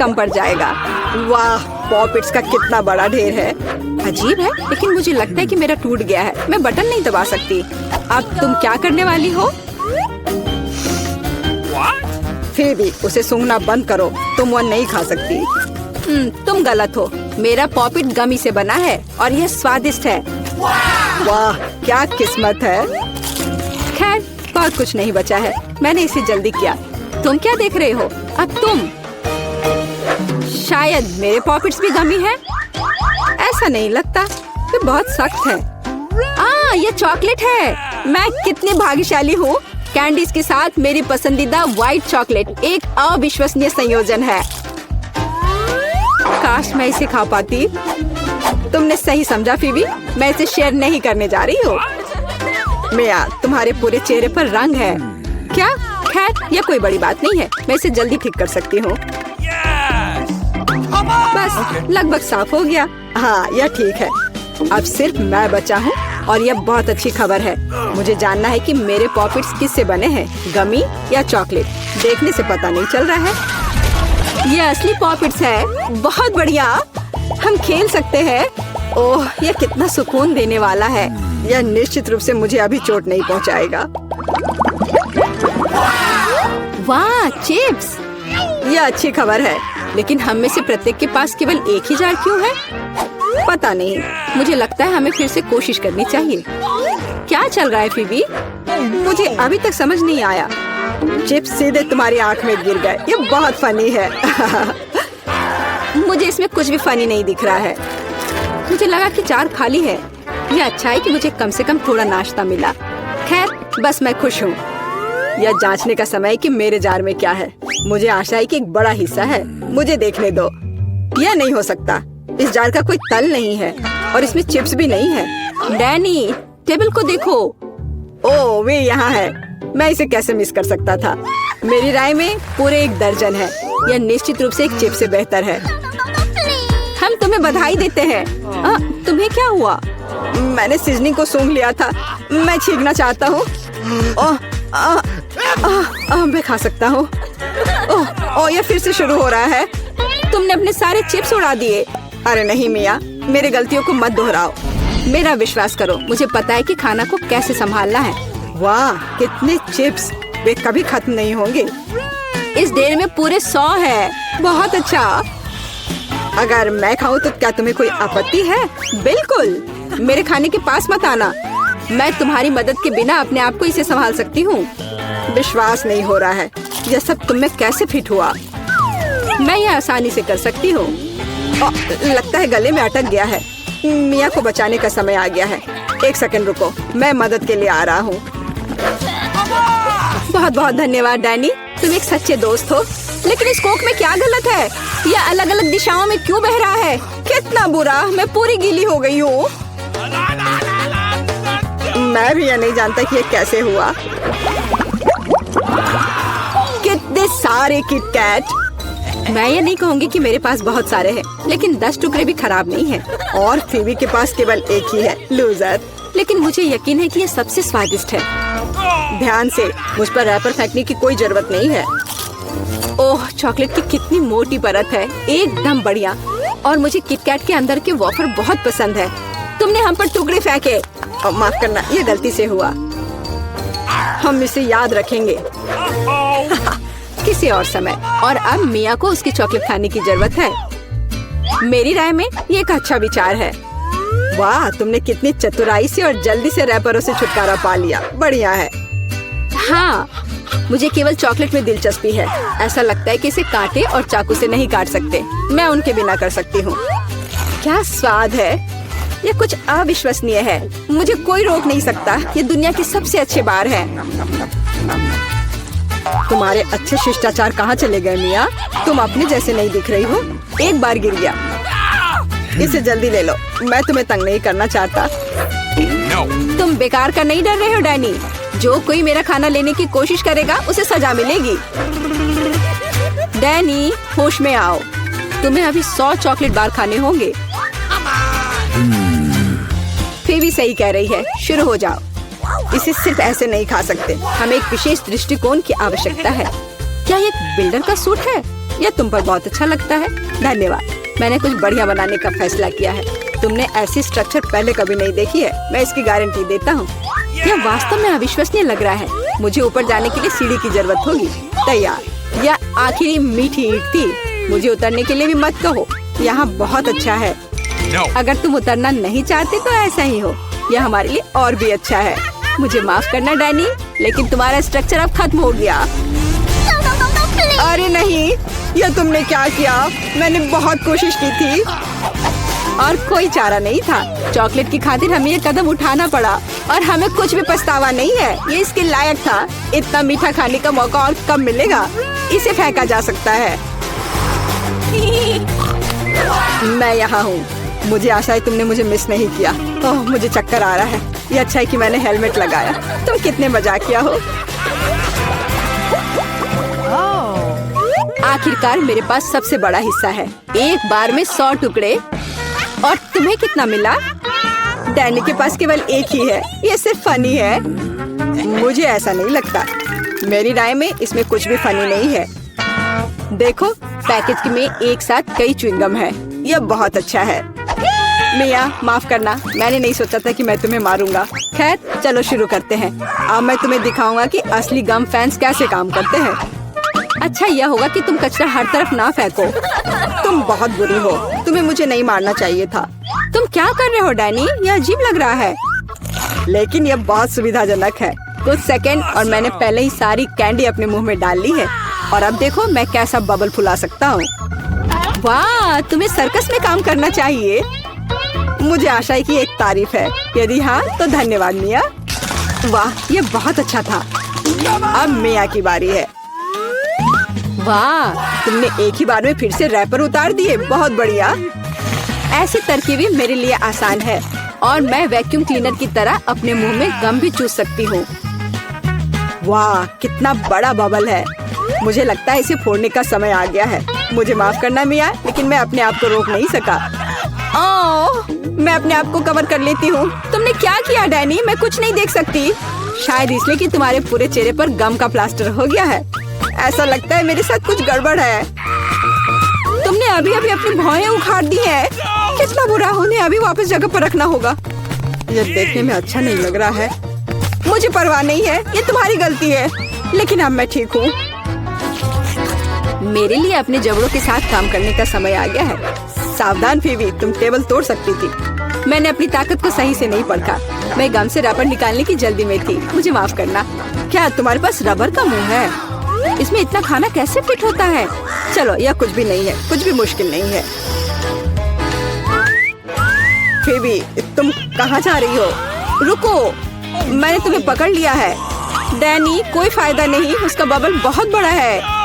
कम पड़ जाएगा। वाह, पॉपिट्स का कितना बड़ा ढेर है। अजीब है, लेकिन मुझे लगता है कि मेरा टूट गया है। मैं बटन नहीं दबा सकती। अब तुम क्या करने वाली हो? फेबी, उसे सूंघना बंद करो। तुम वो नहीं खा सकती। तुम गलत हो। मेरा पॉपिट गमी से बना है और यह स्वादिष्ट है। वाह, क्या किस्मत है। खैर, बहुत कुछ नहीं बचा है। मैंने इसे जल्दी किया। तुम क्या देख रहे हो? अब तुम। शायद मेरे पॉपिट्स भी गमी है। ऐसा नहीं लगता। ये बहुत सख्त है। ये चॉकलेट है। मैं कितनी भाग्यशाली हूँ। कैंडीज के साथ मेरी पसंदीदा व्हाइट चॉकलेट एक अविश्वसनीय संयोजन है। काश मैं इसे खा पाती। तुमने सही समझा फीबी, मैं इसे शेयर नहीं करने जा रही हूँ। मिया, तुम्हारे पूरे चेहरे पर रंग है। क्या? खैर, यह कोई बड़ी बात नहीं है। मैं इसे जल्दी ठीक कर सकती हूँ। बस लगभग साफ हो गया। हाँ, यह ठीक है। अब सिर्फ मैं बचा हूँ और यह बहुत अच्छी खबर है। मुझे जानना है कि मेरे पॉपिट्स किससे बने हैं, गमी या चॉकलेट। देखने से पता नहीं चल रहा है। यह असली पॉपिट्स है। बहुत बढ़िया, हम खेल सकते हैं। ओह, यह कितना सुकून देने वाला है। यह निश्चित रूप से मुझे अभी चोट नहीं पहुंचाएगा। वाह, चिप्स। यह अच्छी खबर है, लेकिन हम में से प्रत्येक के पास केवल एक ही जार क्यों है? पता नहीं। मुझे लगता है हमें फिर से कोशिश करनी चाहिए। क्या चल रहा है फीबी? मुझे अभी तक समझ नहीं आया। चिप्स सीधे तुम्हारी आंख में गिर गए। ये बहुत फनी है। मुझे इसमें कुछ भी फनी नहीं दिख रहा है। मुझे लगा कि जार खाली है। यह अच्छा है कि मुझे कम से कम थोड़ा नाश्ता मिला। खैर, बस मैं खुश हूँ। यह जांचने का समय है कि मेरे जार में क्या है। मुझे आशा है कि एक बड़ा हिस्सा है। मुझे देखने दो। यह नहीं हो सकता। इस जार का कोई तल नहीं है और इसमें चिप्स भी नहीं है। डैनी, टेबल को देखो। ओह, वे यहाँ है। मैं इसे कैसे मिस कर सकता था? मेरी राय में पूरे 1 दर्जन है। यह निश्चित रूप से एक चिप्स से बेहतर है। हम तुम्हें बधाई देते हैं। तुम्हें क्या हुआ? मैंने सीजनिंग को सूंघ लिया था। मैं छींकना चाहता हूँ। मैं खा सकता हूँ। यह फिर से शुरू हो रहा है। तुमने अपने सारे चिप्स उड़ा दिए। अरे नहीं मिया, मेरी गलतियों को मत दोहराओ। मेरा विश्वास करो, मुझे पता है कि खाना को कैसे संभालना है। वाह, कितने चिप्स। वे कभी खत्म नहीं होंगे। इस ढेर में पूरे 100 है। बहुत अच्छा। अगर मैं खाऊं तो क्या तुम्हें कोई आपत्ति है? बिल्कुल। मेरे खाने के पास मत आना। मैं तुम्हारी मदद के बिना अपने आप को इसे संभाल सकती हूँ। विश्वास नहीं हो रहा है। यह सब तुम में कैसे फिट हुआ? मैं यह आसानी से कर सकती हूँ। लगता है गले में अटक गया है। मिया को बचाने का समय आ गया है। 1 सेकंड रुको, मैं मदद के लिए आ रहा हूँ। बहुत बहुत धन्यवाद डैनी, तुम एक सच्चे दोस्त हो। लेकिन इस कोक में क्या गलत है? यह अलग अलग दिशाओं में क्यों बह रहा है? कितना बुरा, मैं पूरी गीली हो गई हूँ। मैं भी यह नहीं जानता कि यह कैसे हुआ। कितने सारे किटकैट। मैं ये नहीं कहूँगी कि मेरे पास बहुत सारे हैं, लेकिन 10 टुकड़े भी खराब नहीं हैं। और फीबी के पास केवल एक ही है, लूजर। लेकिन मुझे यकीन है कि ये सबसे स्वादिष्ट है। ध्यान से, मुझ पर रैपर फेंकने की कोई जरूरत नहीं है। ओह, चॉकलेट की कितनी मोटी परत है। एकदम बढ़िया। और मुझे किटकैट के अंदर के वॉफर बहुत पसंद है। तुमने हम पर टुकड़े फेंके। माफ करना, ये गलती से हुआ। हम इसे याद रखेंगे। किसी और समय। और अब मिया को उसकी चॉकलेट खाने की जरूरत है। मेरी राय में ये एक अच्छा विचार है। वाह, तुमने कितनी चतुराई से और जल्दी से रैपरों से छुटकारा पा लिया। बढ़िया है। हाँ, मुझे केवल चॉकलेट में दिलचस्पी है। ऐसा लगता है कि इसे कांटे और चाकू से नहीं काट सकते। मैं उनके बिना कर सकती हूँ। क्या स्वाद है। यह कुछ अविश्वसनीय है। मुझे कोई रोक नहीं सकता। ये दुनिया की सबसे अच्छे बार है। तुम्हारे अच्छे शिष्टाचार कहाँ चले गए मिया? तुम अपने जैसे नहीं दिख रही हो। एक बार गिर गया। इसे जल्दी ले लो। मैं तुम्हें तंग नहीं करना चाहता। तुम बेकार का नहीं डर रहे हो डैनी? जो कोई मेरा खाना लेने की कोशिश करेगा उसे सजा मिलेगी। डैनी, होश में आओ। तुम्हें अभी 100 चॉकलेट बार खाने होंगे। फीबी सही कह रही है। शुरू हो जाओ। इसे सिर्फ ऐसे नहीं खा सकते। हमें एक विशेष दृष्टिकोण की आवश्यकता है। क्या ये एक बिल्डर का सूट है यह तुम पर बहुत अच्छा लगता है। धन्यवाद, मैंने कुछ बढ़िया बनाने का फैसला किया है। तुमने ऐसी स्ट्रक्चर पहले कभी नहीं देखी है, मैं इसकी गारंटी देता हूँ। यह वास्तव में अविश्वसनीय लग रहा है। मुझे ऊपर जाने के लिए सीढ़ी की जरूरत होगी। तैयार। यह आखिरी मीठी ईंट थी। मुझे उतरने के लिए भी मत कहो। यहाँ बहुत अच्छा है। अगर तुम उतरना नहीं चाहते तो ऐसा ही हो। यह हमारे लिए और भी अच्छा है। मुझे माफ करना डैनी, लेकिन तुम्हारा स्ट्रक्चर अब खत्म हो गया। अरे नहीं, यह तुमने क्या किया? मैंने बहुत कोशिश की थी और कोई चारा नहीं था। चॉकलेट की खातिर हमें ये कदम उठाना पड़ा और हमें कुछ भी पछतावा नहीं है। ये इसके लायक था। इतना मीठा खाने का मौका और कब मिलेगा? इसे फेंका जा सकता है। मैं यहाँ हूँ। मुझे आशा है तुमने मुझे मिस नहीं किया। ओह, मुझे चक्कर आ रहा है। ये अच्छा है कि मैंने हेलमेट लगाया। तुम कितने मजाकिया हो। आखिरकार मेरे पास सबसे बड़ा हिस्सा है। एक बार में 100 टुकड़े। और तुम्हें कितना मिला? डैनी के पास केवल एक ही है। ये सिर्फ फनी है। मुझे ऐसा नहीं लगता। मेरी राय में इसमें कुछ भी फनी नहीं है। देखो, पैकेज में एक साथ कई च्युइंगम है। यह बहुत अच्छा है। मिया, माफ करना, मैंने नहीं सोचा था कि मैं तुम्हें मारूंगा। खैर, चलो शुरू करते हैं। अब मैं तुम्हें दिखाऊंगा कि असली गम फैंस कैसे काम करते हैं। अच्छा यह होगा कि तुम कचरा हर तरफ ना फेंको। तुम बहुत बुरी हो। तुम्हें मुझे नहीं मारना चाहिए था। तुम क्या कर रहे हो डैनी? यह अजीब लग रहा है, लेकिन यह बहुत सुविधाजनक है। कुछ सेकंड और मैंने पहले ही सारी कैंडी अपने मुंह में डाल ली है। और अब देखो मैं कैसा बबल फुला सकता हूँ। वाह, तुम्हें सर्कस में काम करना चाहिए। मुझे आशा है कि एक तारीफ है। यदि हाँ तो धन्यवाद मिया। वाह, यह बहुत अच्छा था। अब मिया की बारी है। वाह, तुमने एक ही बार में फिर से रैपर उतार दिए। बहुत बढ़िया। ऐसी तरकीबें मेरे लिए आसान है और मैं वैक्यूम क्लीनर की तरह अपने मुंह में गम भी चूस सकती हूँ। वाह, कितना बड़ा बबल है। मुझे लगता है इसे फोड़ने का समय आ गया है। मुझे माफ करना मिया, लेकिन मैं अपने आप को रोक नहीं सका। ओह, मैं अपने आप को कवर कर लेती हूँ। तुमने क्या किया डैनी? मैं कुछ नहीं देख सकती। शायद इसलिए कि तुम्हारे पूरे चेहरे पर गम का प्लास्टर हो गया है। ऐसा लगता है मेरे साथ कुछ गड़बड़ है। तुमने अभी अभी अपनी भौहें उखाड़ दी है। कितना बुरा। उन्हें अभी वापस जगह पर रखना होगा। यह देखने में अच्छा नहीं लग रहा है। मुझे परवाह नहीं है, ये तुम्हारी गलती है। लेकिन अब मैं ठीक हूँ। मेरे लिए अपने जबड़ों के साथ काम करने का समय आ गया है। सावधान फीबी, तुम टेबल तोड़ सकती थी। मैंने अपनी ताकत को सही से नहीं परखा। मैं गम से रबर निकालने की जल्दी में थी। मुझे माफ करना। क्या तुम्हारे पास रबर का मुंह है? इसमें इतना खाना कैसे फिट होता है? चलो, यह कुछ भी नहीं है। कुछ भी मुश्किल नहीं है। फीबी, तुम कहाँ जा रही हो? रुको, मैंने तुम्हें पकड़ लिया है। डैनी, कोई फायदा नहीं। उसका बबल बहुत बड़ा है,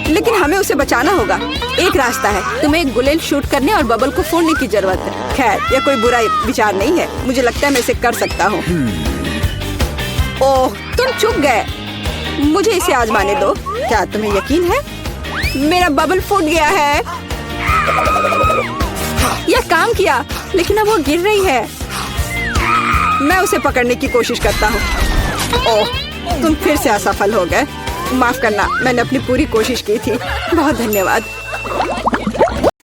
लेकिन हमें उसे बचाना होगा। एक रास्ता है, तुम्हें एक बुलेट शूट करने और बबल को फोड़ने की जरूरत है। खैर, यह कोई बुरा विचार नहीं है। मुझे लगता है मैं इसे कर सकता हूँ। ओह, तुम चुप गए। मुझे इसे आजमाने दो। क्या तुम्हें यकीन है? मेरा बबल फूट गया है। यह काम किया, लेकिन अब वो गिर रही है। मैं उसे पकड़ने की कोशिश करता हूँ। ओह, तुम फिर से असफल हो गए। माफ करना, मैंने अपनी पूरी कोशिश की थी। बहुत धन्यवाद।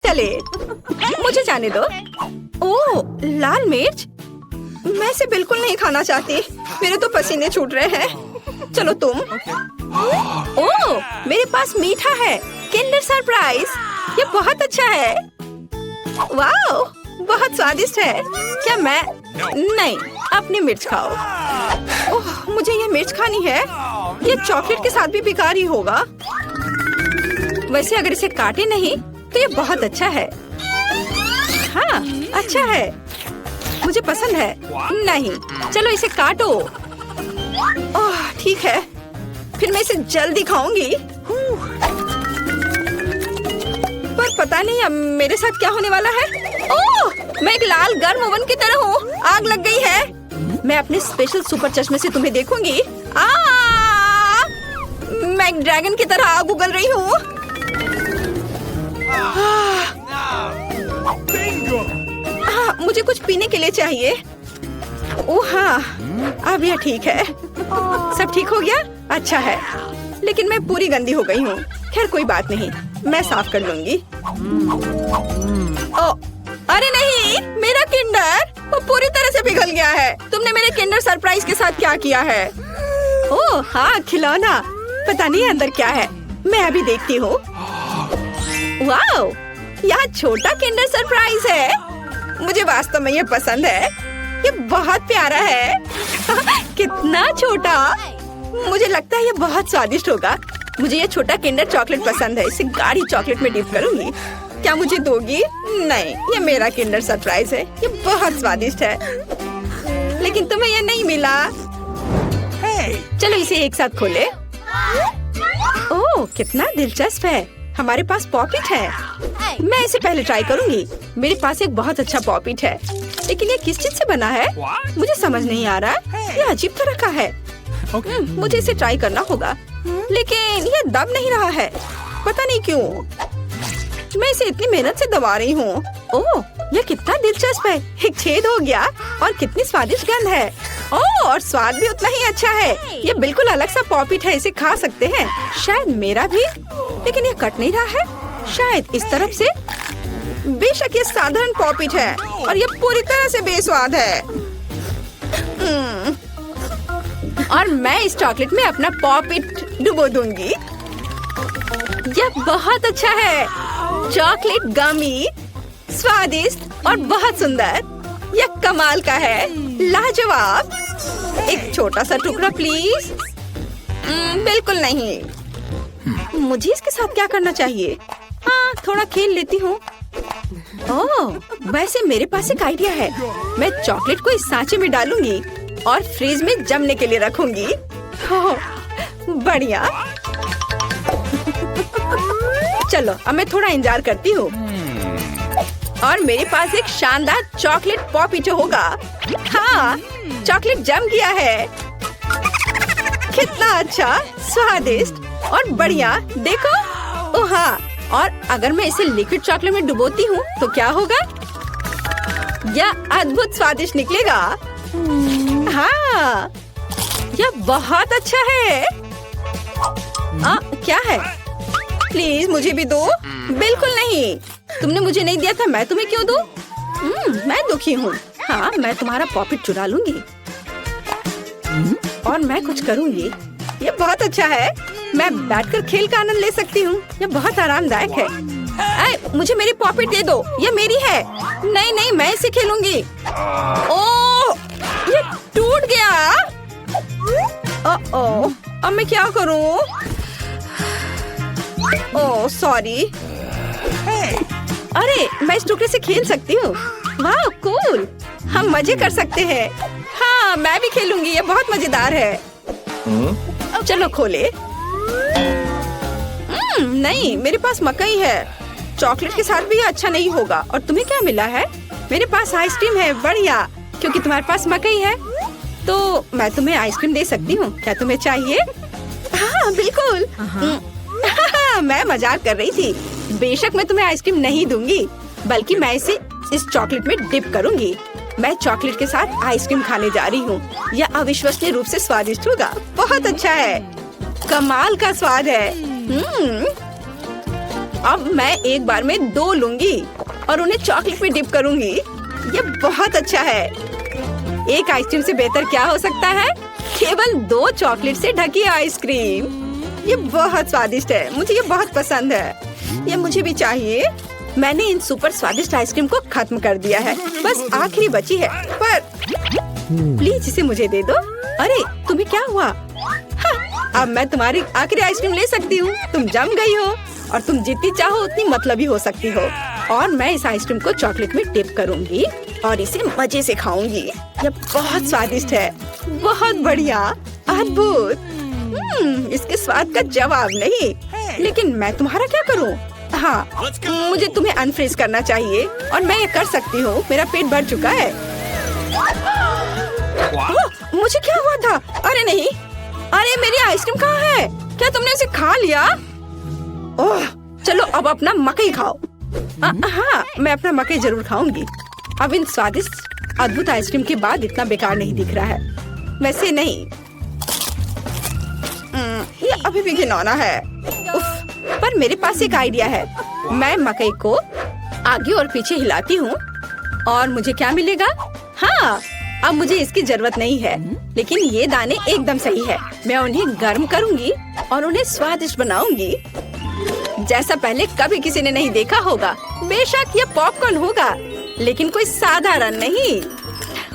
चले, मुझे जाने दो। ओह, लाल मिर्च। मैं इसे बिल्कुल नहीं खाना चाहती। मेरे तो पसीने छूट रहे हैं। चलो तुम। ओह, मेरे पास मीठा है। Kinder surprise. ये बहुत अच्छा है। वाह, बहुत स्वादिष्ट है। क्या मैं? नहीं, अपनी मिर्च खाओ। ओह, मुझे ये मिर्च खानी है। ये चॉकलेट के साथ भी बेकार ही होगा। वैसे अगर इसे काटे नहीं तो ये बहुत अच्छा है। हाँ, अच्छा है। मुझे पसंद है। नहीं, चलो इसे काटो। ओह, ठीक है। फिर मैं इसे जल्दी खाऊंगी। पर पता नहीं अब मेरे साथ क्या होने वाला है। ओह, मैं एक लाल गर्म ओवन की तरह हूँ। आग लग गई है। मैं अपने स्पेशल सुपर चश्मे से तुम्हें देखूंगी। मैं एक ड्रैगन की तरह आग उगल रही हूँ। मुझे कुछ पीने के लिए चाहिए। ओह हाँ, अब यह ठीक है। सब ठीक हो गया? अच्छा है, लेकिन मैं पूरी गंदी हो गई हूँ। खैर कोई बात नहीं। मैं साफ कर लूंगी। ओ, अरे नहीं, मेरा किंडर वो पूरी तरह से पिघल गया है। तुमने मेरे किंडर सरप्राइज के साथ क्या किया है? ओह हाँ, खिलौना। पता नहीं अंदर क्या है, मैं अभी देखती हूँ। वाओ, यहाँ छोटा किंडर सरप्राइज है। मुझे वास्तव में ये पसंद है, ये बहुत प्यारा है। कितना छोटा, मुझे लगता है ये बहुत स्वादिष्ट होगा। मुझे ये छोटा किंडर चॉकलेट पसंद है, इसे गाढ़ी चॉकलेट में डिप करूंगी। क्या मुझे दोगी? नहीं, ये मेरा किंडर सरप्राइज है, ये बहुत स्वादिष्ट है। लेकिन तुम्हें ये नहीं मिला। चलो इसे एक साथ खोले। ओह, कितना दिलचस्प है। हमारे पास पॉपिट है। मैं इसे पहले ट्राई करूंगी। मेरे पास एक बहुत अच्छा पॉपिट है, लेकिन ये किस चीज से बना है मुझे समझ नहीं आ रहा। ये अजीब तरह का है। मुझे इसे ट्राई करना होगा, लेकिन ये दब नहीं रहा है, पता नहीं क्यों। मैं इसे इतनी मेहनत से दबा रही हूँ। ओह, ये कितना दिलचस्प है। एक छेद हो गया और कितनी स्वादिष्ट गंध है। ओह, और स्वाद भी उतना ही अच्छा है। ये बिल्कुल अलग सा पॉपिट है, इसे खा सकते हैं। शायद मेरा भी, लेकिन ये कट नहीं रहा है। शायद इस तरफ से। बेशक ये साधारण पॉपिट है और ये पूरी तरह से बेस्वाद है। और मैं इस चॉकलेट में अपना पॉपिट डुबो दूंगी। यह बहुत अच्छा है। चॉकलेट गमी, स्वादिष्ट और बहुत सुंदर। यह कमाल का है, लाजवाब। एक छोटा सा टुकड़ा प्लीज। बिल्कुल नहीं। मुझे इसके साथ क्या करना चाहिए? हाँ, थोड़ा खेल लेती हूँ। ओह, वैसे मेरे पास एक आइडिया है। मैं चॉकलेट को इस सांचे में डालूंगी और फ्रिज में जमने के लिए रखूंगी। ओह, बढ़िया। चलो अब मैं थोड़ा इंतजार करती हूँ और मेरे पास एक शानदार चॉकलेट पॉपिट होगा। हाँ, चॉकलेट जम गया है। कितना अच्छा, स्वादिष्ट और बढ़िया। देखो। ओह हाँ, और अगर मैं इसे लिक्विड चॉकलेट में डुबोती हूँ तो क्या होगा? यह अद्भुत स्वादिष्ट निकलेगा। हाँ, यह बहुत अच्छा है। क्या है? प्लीज मुझे भी दो। बिल्कुल नहीं, तुमने मुझे नहीं दिया था, मैं तुम्हें क्यों दूं? मैं दुखी हूँ। हाँ, मैं तुम्हारा पॉपिट चुरा लूंगी और मैं कुछ करूंगी। ये बहुत अच्छा है। मैं बैठकर खेल का आनंद ले सकती हूँ। ये बहुत आरामदायक है। मुझे मेरी पॉपिट दे दो, ये मेरी है। नहीं नहीं, मैं इसे खेलूंगी। ओह, ये टूट गया। ओह, अब मैं क्या करूँ? Oh sorry. अरे, मैं इस टुकड़े से खेल सकती हूँ। वाह, कूल। हम मजे कर सकते हैं। हाँ, मैं भी खेलूंगी, ये बहुत मजेदार है। चलो खोले। नहीं, मेरे पास मकई है। चॉकलेट के साथ भी ये अच्छा नहीं होगा। और तुम्हें क्या मिला है? मेरे पास आइसक्रीम है। बढ़िया, क्योंकि तुम्हारे पास मकई है तो मैं तुम्हें आइसक्रीम दे सकती हूँ। क्या तुम्हें चाहिए? हाँ बिल्कुल। मैं मजाक कर रही थी। बेशक मैं तुम्हें आइसक्रीम नहीं दूंगी, बल्कि मैं इसे इस चॉकलेट में डिप करूंगी। मैं चॉकलेट के साथ आइसक्रीम खाने जा रही हूँ। यह अविश्वसनीय रूप से स्वादिष्ट होगा। बहुत अच्छा है, कमाल का स्वाद है। अब मैं एक बार में 2 लूंगी और उन्हें चॉकलेट में डिप करूंगी। ये बहुत अच्छा है। एक आइसक्रीम से बेहतर क्या हो सकता है? केवल 2 चॉकलेट से ढकी आइसक्रीम। ये बहुत स्वादिष्ट है, मुझे ये बहुत पसंद है। ये मुझे भी चाहिए। मैंने इन सुपर स्वादिष्ट आइसक्रीम को खत्म कर दिया है, बस आखिरी बची है। पर प्लीज इसे मुझे दे दो। अरे, तुम्हें क्या हुआ? हाँ, अब मैं तुम्हारी आखिरी आइसक्रीम ले सकती हूँ। तुम जम गई हो और तुम जितनी चाहो उतनी मतलबी हो सकती हो। और मैं इस आइसक्रीम को चॉकलेट में डिप करूंगी और इसे मजे से खाऊंगी। ये बहुत स्वादिष्ट है, बहुत बढ़िया, अद्भुत। इसके स्वाद का जवाब नहीं। लेकिन मैं तुम्हारा क्या करूं? हाँ, मुझे तुम्हें अनफ्रीज करना चाहिए और मैं ये कर सकती हूँ। मेरा पेट भर चुका है। मुझे क्या हुआ था? अरे नहीं, अरे मेरी आइसक्रीम कहाँ है? क्या तुमने उसे खा लिया? ओह, चलो अब अपना मकई खाओ। हाँ, मैं अपना मकई जरूर खाऊंगी। अब इन स्वादिष्ट अद्भुत आइसक्रीम के बाद इतना बेकार नहीं दिख रहा है। वैसे नहीं, ये अभी भी घिनौना है। उफ, पर मेरे पास एक आइडिया है। मैं मकई को आगे और पीछे हिलाती हूँ और मुझे क्या मिलेगा? हाँ, अब मुझे इसकी जरूरत नहीं है, लेकिन ये दाने एकदम सही है। मैं उन्हें गर्म करूँगी और उन्हें स्वादिष्ट बनाऊंगी जैसा पहले कभी किसी ने नहीं देखा होगा। बेशक यह पॉपकॉर्न होगा, लेकिन कोई साधारण नहीं।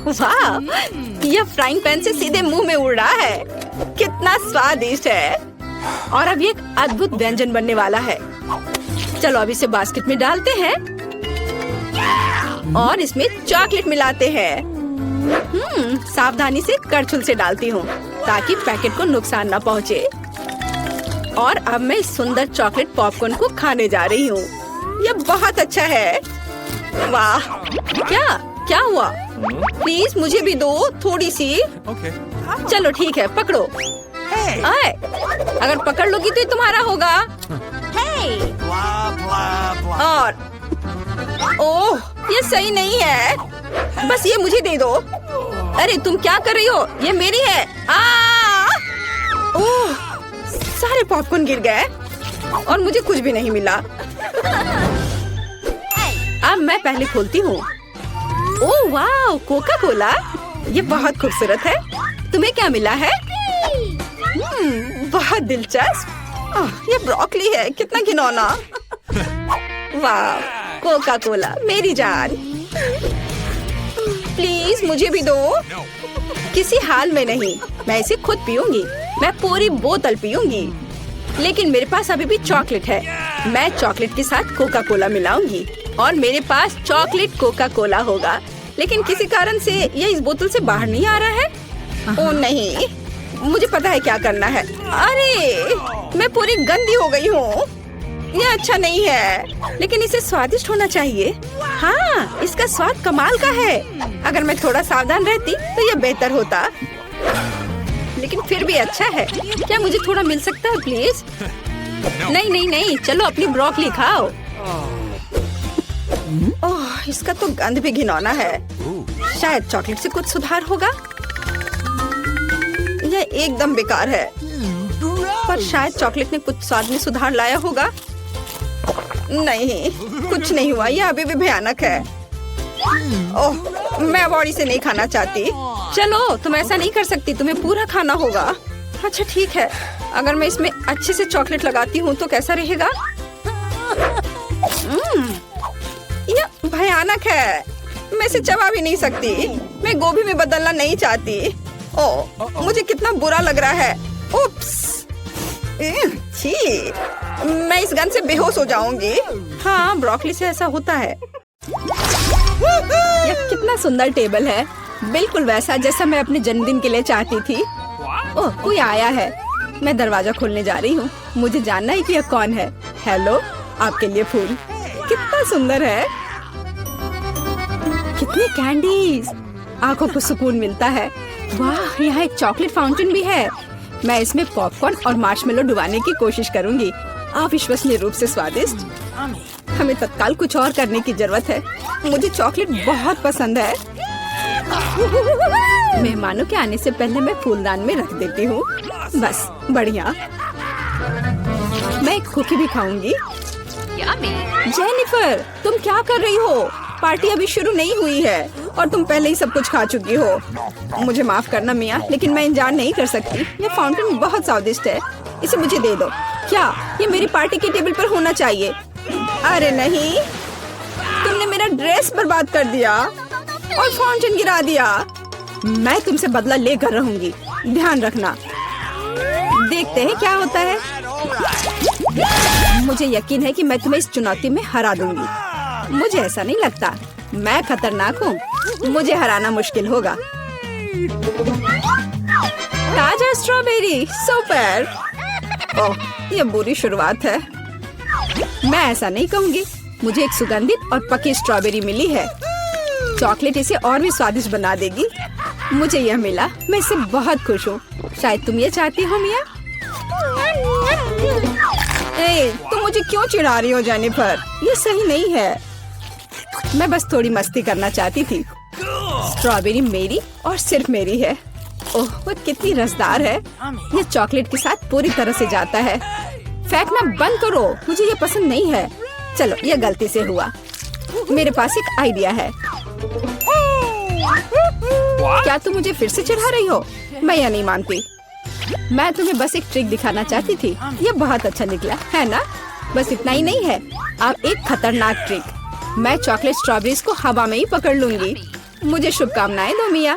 वाह, यह फ्राइंग पैन से सीधे मुंह में उड़ रहा है। कितना स्वादिष्ट है। और अब ये एक अद्भुत व्यंजन बनने वाला है। चलो अब इसे बास्केट में डालते हैं और इसमें चॉकलेट मिलाते हैं। सावधानी से करछुल से डालती हूँ ताकि पैकेट को नुकसान न पहुँचे। और अब मैं इस सुंदर चॉकलेट पॉपकॉर्न को खाने जा रही हूँ। यह बहुत अच्छा है। वाह, क्या हुआ? प्लीज मुझे भी दो थोड़ी सी। चलो ठीक है, पकड़ो। आए, अगर पकड़ लोगी तो ये तुम्हारा होगा। और ओह, ये सही नहीं है। बस ये मुझे दे दो। अरे तुम क्या कर रही हो? ये मेरी है। ओह, सारे पॉपकॉर्न गिर गए और मुझे कुछ भी नहीं मिला। अब मैं पहले खोलती हूँ। ओह वाह, कोका कोला। ये बहुत खूबसूरत है। तुम्हें क्या मिला है? बहुत दिलचस्प। ये ब्रोकली है, कितना घिनौना। वाह, कोका कोला मेरी जान। प्लीज मुझे भी दो। किसी हाल में नहीं, मैं इसे खुद पीऊंगी। मैं पूरी बोतल पीऊंगी। लेकिन मेरे पास अभी भी चॉकलेट है। मैं चॉकलेट के साथ कोका कोला मिलाऊंगी और मेरे पास चॉकलेट कोका कोला होगा। लेकिन किसी कारण से यह इस बोतल से बाहर नहीं आ रहा है। ओह नहीं, मुझे पता है क्या करना है। अरे, मैं पूरी गंदी हो गई हूँ। यह अच्छा नहीं है, लेकिन इसे स्वादिष्ट होना चाहिए। हाँ, इसका स्वाद कमाल का है। अगर मैं थोड़ा सावधान रहती तो यह बेहतर होता। लेकिन फिर भी अच्छा है। क्या मुझे थोड़ा मिल सकता है प्लीज? नहीं नहीं नहीं, चलो अपनी ब्रोकली खाओ। ओह, इसका तो गंध भी घिनौना है। शायद चॉकलेट से कुछ सुधार होगा। यह एकदम बेकार है, पर शायद चॉकलेट ने कुछ स्वाद में सुधार लाया होगा। नहीं, कुछ नहीं हुआ। यह अभी भी भयानक है। ओह, मैं अब और इसे नहीं खाना चाहती। चलो, तुम ऐसा नहीं कर सकती, तुम्हें पूरा खाना होगा। अच्छा ठीक है, अगर मैं इसमें अच्छे से चॉकलेट लगाती हूँ तो कैसा रहेगा? यह भयानक है। मैं इसे चबा भी नहीं सकती। मैं गोभी में बदलना नहीं चाहती। ओह, मुझे कितना बुरा लग रहा है। उप्स, छी, मैं इस गंध से बेहोश हो जाऊंगी। हाँ, ब्रोकली से ऐसा होता है। यह कितना सुंदर टेबल है, बिल्कुल वैसा जैसा मैं अपने जन्मदिन के लिए चाहती थी। ओह, कोई आया है। मैं दरवाजा खोलने जा रही हूँ। मुझे जानना है कि यह कौन है। हेलो, आपके लिए फूल। कितना सुंदर है। कितनी कैंडीज, आंखों को सुकून मिलता है। वाह, यहाँ एक चॉकलेट फाउंटेन भी है। मैं इसमें पॉपकॉर्न और मार्शमेलो डुबाने की कोशिश करूंगी। अविश्वसनीय रूप से स्वादिष्ट। हमें तत्काल कुछ और करने की जरूरत है। मुझे चॉकलेट बहुत पसंद है। मेहमानों के आने से पहले मैं फूलदान में रख देती हूँ। बस, बढ़िया। मैं एक कुकी भी खाऊंगी। जेनिफर, तुम क्या कर रही हो? पार्टी अभी शुरू नहीं हुई है और तुम पहले ही सब कुछ खा चुकी हो। मुझे माफ करना मिया, लेकिन मैं इंतजार नहीं कर सकती। यह फाउंटेन बहुत स्वादिष्ट है। इसे मुझे दे दो। क्या ये मेरी पार्टी के टेबल पर होना चाहिए? अरे नहीं, तुमने मेरा ड्रेस बर्बाद कर दिया और फाउंटेन गिरा दिया। मैं तुमसे बदला लेकर रहूंगी, ध्यान रखना। देखते हैं क्या होता है। मुझे यकीन है कि मैं तुम्हें इस चुनौती में हरा दूंगी। मुझे ऐसा नहीं लगता। मैं खतरनाक हूँ, मुझे हराना मुश्किल होगा। ताजा स्ट्रॉबेरी, सुपर। ओह, ये बुरी शुरुआत है। मैं ऐसा नहीं कहूँगी। मुझे एक सुगंधित और पकी स्ट्रॉबेरी मिली है। चॉकलेट इसे और भी स्वादिष्ट बना देगी। मुझे यह मिला, मैं इससे बहुत खुश हूँ। शायद तुम ये चाहती हो मिया? तुम मुझे क्यों चिढ़ा रही हो जेनिफर? ये सही नहीं है। मैं बस थोड़ी मस्ती करना चाहती थी। स्ट्रॉबेरी मेरी और सिर्फ मेरी है। ओह, वो कितनी रसदार है। ये चॉकलेट के साथ पूरी तरह से जाता है। फेंकना बंद करो, मुझे ये पसंद नहीं है। चलो, ये गलती से हुआ। मेरे पास एक आइडिया है। क्या तुम मुझे फिर से चिढ़ा रही हो? मैं यह नहीं मानती। मैं तुम्हें बस एक ट्रिक दिखाना चाहती थी। ये बहुत अच्छा निकला है ना? बस इतना ही नहीं है, अब एक खतरनाक ट्रिक। मैं चॉकलेट स्ट्रॉबेरीज को हवा में ही पकड़ लूंगी। मुझे शुभकामनाएं दो मिया।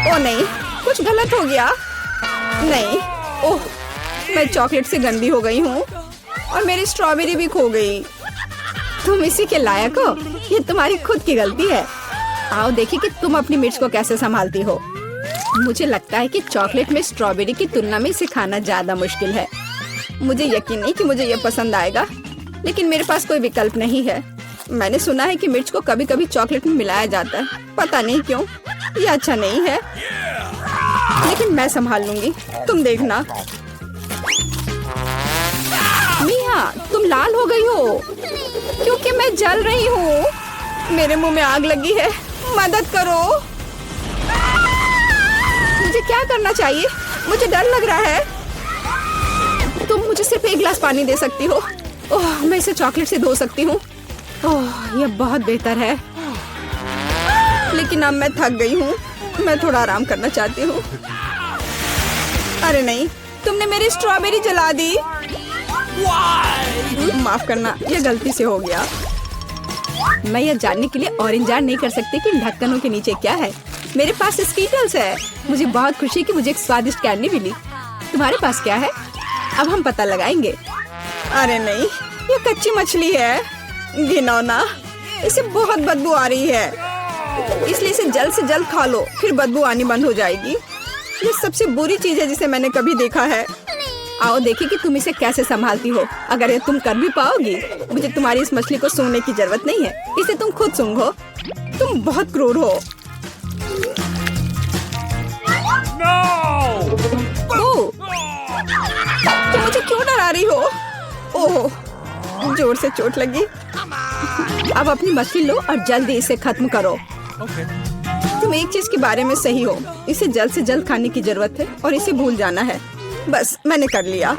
ओ नहीं, कुछ गलत हो गया। नहीं, ओह, मैं चॉकलेट से गंदी हो गई हूँ और मेरी स्ट्रॉबेरी भी खो गई। तुम इसी के लायक हो। ये तुम्हारी खुद की गलती है। आओ देखिए कि तुम अपनी मिर्च को कैसे संभालती हो। मुझे लगता है कि चॉकलेट में स्ट्रॉबेरी की तुलना में इसे खाना ज्यादा मुश्किल है। मुझे यकीन नहीं कि मुझे ये पसंद आएगा, लेकिन मेरे पास कोई विकल्प नहीं है। मैंने सुना है कि मिर्च को कभी कभी चॉकलेट में मिलाया जाता है, पता नहीं क्यों। ये अच्छा नहीं है, लेकिन मैं संभाल लूंगी, तुम देखना। मिया, तुम लाल हो गई हो क्योंकि मैं जल रही हूँ। मेरे मुंह में आग लगी है, मदद करो। मुझे क्या करना चाहिए? मुझे डर लग रहा है। तुम मुझे सिर्फ एक गिलास पानी दे सकती हो। ओह, मैं इसे चॉकलेट से धो सकती हूँ। ओह, यह बहुत बेहतर है, लेकिन अब मैं थक गई हूँ। मैं थोड़ा आराम करना चाहती हूँ। अरे नहीं, तुमने मेरी स्ट्रॉबेरी जला दी। माफ करना, यह गलती से हो गया। मैं यह जानने के लिए और इंतजार नहीं कर सकती कि इन ढक्कनों के नीचे क्या है। मेरे पास स्कीटल्स है। मुझे बहुत खुशी कि मुझे एक स्वादिष्ट कैंडी मिली। तुम्हारे पास क्या है? अब हम पता लगाएंगे। अरे नहीं, ये कच्ची मछली है। घिनौना, इसे बहुत बदबू आ रही है, इसलिए इसे जल्द से जल्द खा लो, फिर बदबू आनी बंद हो जाएगी। ये सबसे बुरी चीज है जिसे मैंने कभी देखा है। आओ देखिए कि तुम इसे कैसे संभालती हो। अगर ये तुम कर भी पाओगी, मुझे तुम्हारी इस मछली को सूंघने की जरूरत नहीं है, इसे तुम खुद सूंघो। तुम बहुत क्रूर हो। ओह, तुम मुझे क्यों डरा रही हो? ओह, जोर से चोट लगी। अब अपनी मछली लो और जल्दी इसे खत्म करो। तुम एक चीज के बारे में सही हो, इसे जल्द से जल्द खाने की जरूरत है और इसे भूल जाना है। बस, मैंने कर लिया।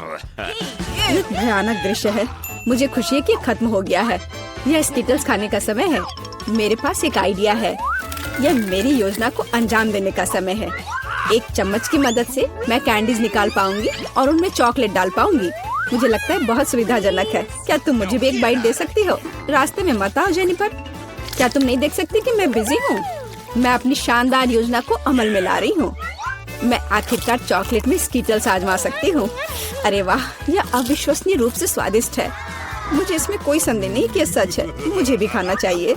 ये भयानक दृश्य है। मुझे खुशी है कि खत्म हो गया है। यह स्कीटल्स खाने का समय है। मेरे पास एक आइडिया है। यह मेरी योजना को अंजाम देने का समय है। एक चम्मच की मदद से मैं कैंडीज निकाल पाऊंगी और उनमें चॉकलेट डाल पाऊंगी। मुझे लगता है बहुत सुविधाजनक है। क्या तुम मुझे भी एक बाइट दे सकती हो? रास्ते में मत आओ जेनिफर। क्या तुम नहीं देख सकती कि मैं बिजी हूँ? मैं अपनी शानदार योजना को अमल में ला रही हूँ। मैं आखिरकार चॉकलेट में स्कीटल्स आजमा सकती हूँ। अरे वाह, यह अविश्वसनीय रूप से स्वादिष्ट है। मुझे इसमें कोई संदेह नहीं कि यह सच है। मुझे भी खाना चाहिए।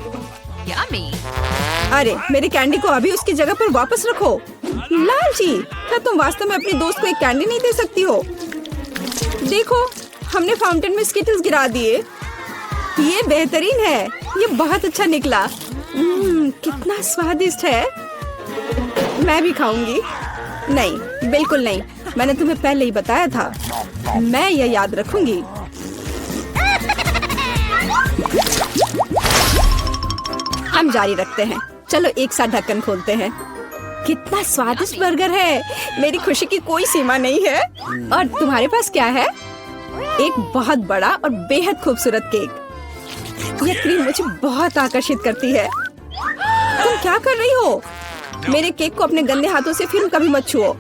अरे, मेरी कैंडी को अभी उसकी जगह पर वापस रखो। लालची, क्या तुम वास्तव में अपनी दोस्त को एक कैंडी नहीं दे सकती हो? देखो, हमने फाउंटेन में स्कीटल्स गिरा दिए। ये बेहतरीन है। ये बहुत अच्छा निकला। कितना स्वादिष्ट है। मैं भी खाऊंगी। नहीं, बिल्कुल नहीं। मैंने तुम्हें पहले ही बताया था। मैं यह याद रखूंगी। हम जारी रखते हैं। चलो एक साथ ढक्कन खोलते हैं। कितना स्वादिष्ट बर्गर है। मेरी खुशी की कोई सीमा नहीं है। और तुम्हारे पास क्या है? एक बहुत बड़ा और बेहद खूबसूरत केक। यह क्रीम मुझे बहुत आकर्षित करती है। तुम क्या कर रही हो? मेरे केक को अपने गंदे हाथों से फिर कभी मत छुओ।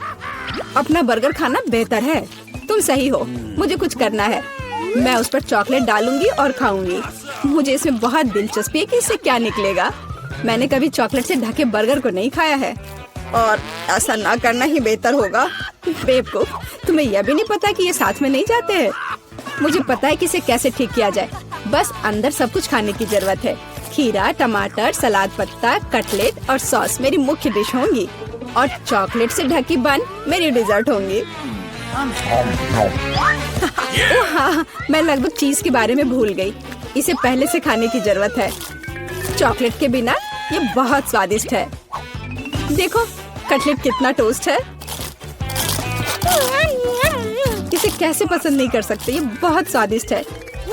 अपना बर्गर खाना बेहतर है। तुम सही हो, मुझे कुछ करना है। मैं उस पर चॉकलेट डालूंगी और खाऊंगी। मुझे इसमें बहुत दिलचस्पी है कि इससे क्या निकलेगा। मैंने कभी चॉकलेट से ढके बर्गर को नहीं खाया है, और ऐसा ना करना ही बेहतर होगा। बेवकूफ, तुम्हें यह भी नहीं पता कि ये साथ में नहीं जाते हैं। मुझे पता है कि इसे कैसे ठीक किया जाए। बस अंदर सब कुछ खाने की जरूरत है। खीरा, टमाटर, सलाद पत्ता, कटलेट और सॉस मेरी मुख्य डिश होंगी, और चॉकलेट से ढकी बन मेरी डिजर्ट होंगी। हाँ, मैं लगभग चीज के बारे में भूल गई। इसे पहले से खाने की जरूरत है। चॉकलेट के बिना ये बहुत स्वादिष्ट है। देखो, कटलेट कितना टोस्ट है। इसे कैसे पसंद नहीं कर सकते। ये बहुत स्वादिष्ट है।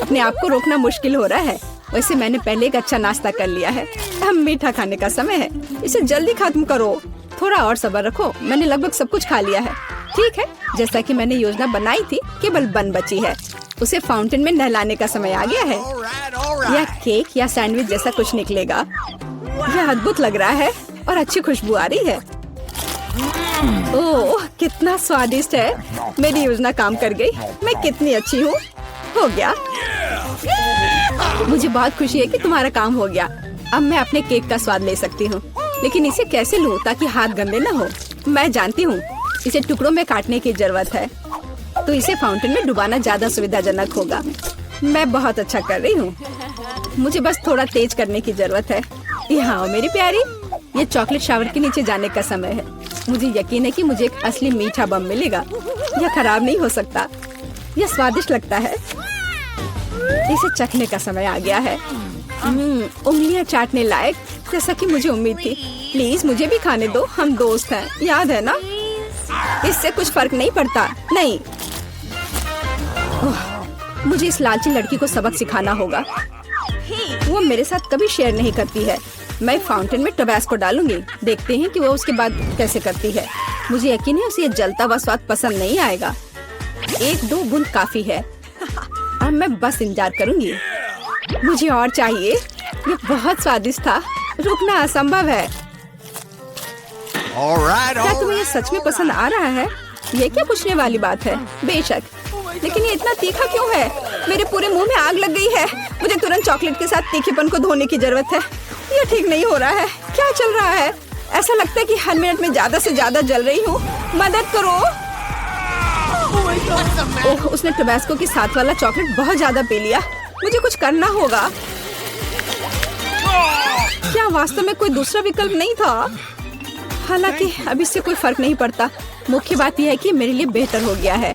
अपने आप को रोकना मुश्किल हो रहा है। वैसे मैंने पहले एक अच्छा नाश्ता कर लिया है। अब मीठा खाने का समय है। इसे जल्दी खत्म करो। थोड़ा और सब्र रखो। मैंने लगभग सब कुछ खा लिया है। ठीक है, जैसा कि मैंने योजना बनाई थी, केवल बन बची है। उसे फाउंटेन में नहलाने का समय आ गया है। यह केक या सैंडविच जैसा कुछ निकलेगा। यह अद्भुत लग रहा है और अच्छी खुशबू आ रही है। ओह, कितना स्वादिष्ट है। मेरी योजना काम कर गई। मैं कितनी अच्छी हूँ। हो गया। मुझे बहुत खुशी है कि तुम्हारा काम हो गया। अब मैं अपने केक का स्वाद ले सकती हूँ, लेकिन इसे कैसे लूँ ताकि हाथ गंदे न हो। मैं जानती हूँ, इसे टुकड़ों में काटने की जरूरत है, तो इसे फाउंटेन में डुबाना ज्यादा सुविधाजनक होगा। मैं बहुत अच्छा कर रही हूँ। मुझे बस थोड़ा तेज करने की जरूरत है। यहाँ आओ मेरी प्यारी। ये चॉकलेट शावर के नीचे जाने का समय है। मुझे यकीन है कि मुझे एक असली मीठा बम मिलेगा। यह खराब नहीं हो सकता। यह स्वादिष्ट लगता है। इसे चखने का समय आ गया है। उंगलियां चाटने लायक, जैसा कि मुझे उम्मीद थी। प्लीज मुझे भी खाने दो, हम दोस्त हैं, याद है ना? इससे कुछ फर्क नहीं पड़ता। नहीं, मुझे इस लालची लड़की को सबक सिखाना होगा। वो मेरे साथ कभी शेयर नहीं करती है। मैं फाउंटेन में टबैस्को डालूंगी। देखते हैं कि वो उसके बाद कैसे करती है। मुझे यकीन है उसे जलता हुआ स्वाद पसंद नहीं आएगा। 1-2 बूंद काफी है। अब मैं बस इंतजार करूंगी। मुझे और चाहिए। ये बहुत स्वादिष्ट था। रुकना असंभव है। क्या तुम्हें ये सच में पसंद आ रहा है? ये क्या पूछने वाली बात है? बेशक, लेकिन ये इतना तीखा क्यों है? मेरे पूरे मुंह में आग लग गई है। मुझे तुरंत चॉकलेट के साथ तीखेपन को धोने की जरूरत है। ये ठीक नहीं हो रहा है। क्या चल रहा है? ऐसा लगता है कि हर मिनट में ज्यादा से ज्यादा जल रही हूँ। मदद करो। ओह, उसने टबैस्को के साथ वाला चॉकलेट बहुत ज्यादा पी लिया। मुझे कुछ करना होगा। क्या वास्तव में कोई दूसरा विकल्प नहीं था? हालांकि अब इससे कोई फर्क नहीं पड़ता। मुख्य बात यह है कि मेरे लिए बेहतर हो गया है।